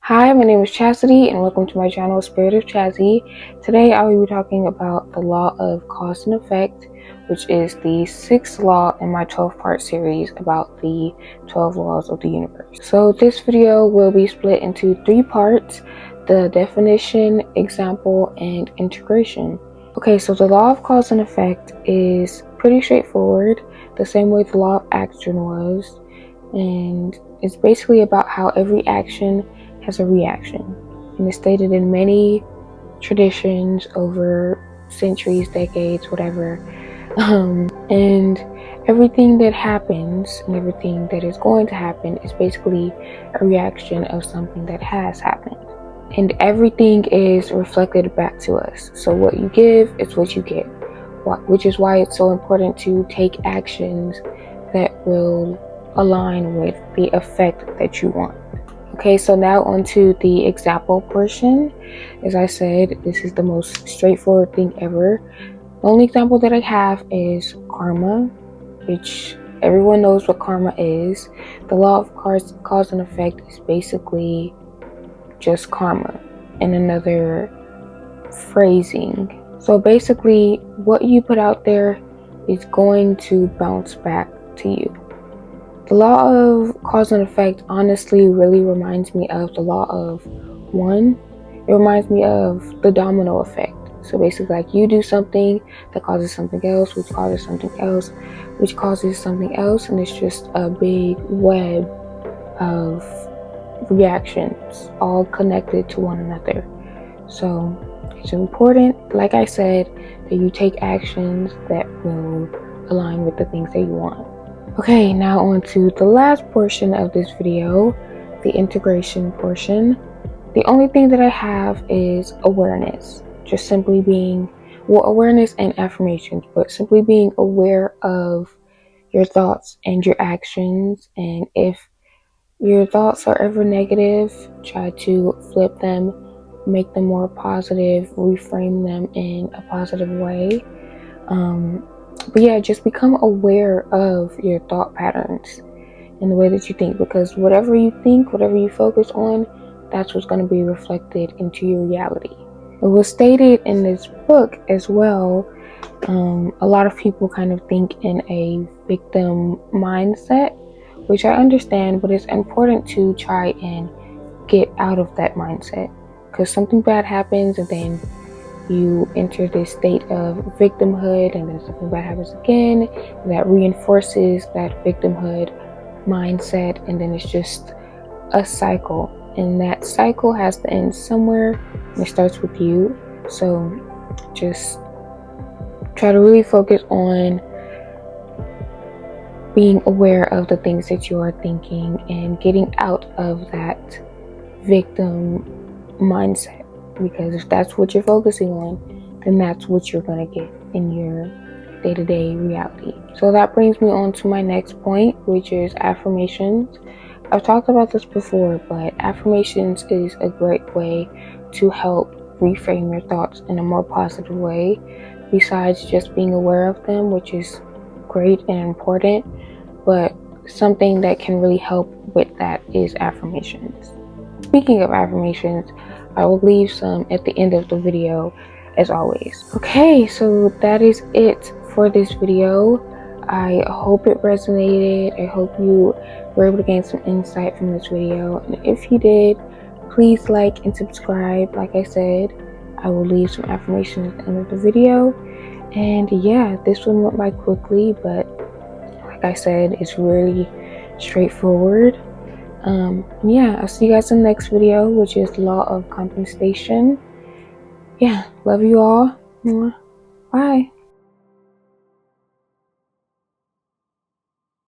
Hi, my name is Chastity and welcome to my channel Spirit of Chazzy. Today I will be talking about the law of cause and effect, which is the sixth law in my 12-part series about the 12 laws of the universe. So this video will be split into 3 parts: the definition, example, and integration. Okay, so the law of cause and effect is pretty straightforward, the same way the law of action was, and it's basically about how every action has a reaction, and it's stated in many traditions over centuries, decades, whatever. And everything that happens and everything that is going to happen is basically a reaction of something that has happened, and everything is reflected back to us. So what you give is what you get, which is why it's so important to take actions that will align with the effect that you want. Okay, so now onto the example portion. As I said, this is the most straightforward thing ever. The only example that I have is karma, which everyone knows what karma is. The law of cause and effect is basically just karma in another phrasing. So basically, what you put out there is going to bounce back to you. The law of cause and effect honestly really reminds me of the law of one. It reminds me of the domino effect. So basically, like, you do something that causes something else, which causes something else, which causes something else, and it's just a big web of reactions all connected to one another. So it's important, like I said, that you take actions that will align with the things that you want. Okay, now on to the last portion of this video, the integration portion. The only thing that I have is awareness. Just simply being, well, awareness and affirmations, but simply being aware of your thoughts and your actions. And if your thoughts are ever negative, try to flip them, make them more positive, reframe them in a positive way. But yeah, just become aware of your thought patterns and the way that you think, because whatever you think, whatever you focus on, that's what's going to be reflected into your reality. It was stated in this book as well. A lot of people kind of think in a victim mindset, which I understand, but it's important to try and get out of that mindset, because something bad happens and then you enter this state of victimhood, and then something bad happens again, and that reinforces that victimhood mindset, and then it's just a cycle, and that cycle has to end somewhere, and it starts with you. So just try to really focus on being aware of the things that you are thinking and getting out of that victim mindset. Because if that's what you're focusing on, then that's what you're going to get in your day-to-day reality. So that brings me on to my next point, which is affirmations. I've talked about this before, but affirmations is a great way to help reframe your thoughts in a more positive way, besides just being aware of them, which is great and important. But something that can really help with that is affirmations. Speaking of affirmations, I will leave some at the end of the video as always. Okay, so that is it for this video. I hope it resonated. I hope you were able to gain some insight from this video. And if you did, please like and subscribe. Like I said, I will leave some affirmations at the end of the video. And yeah, this one went by quickly, but like I said, it's really straightforward. Yeah, I'll see you guys in the next video, which is law of compensation. Yeah, love you all. Bye.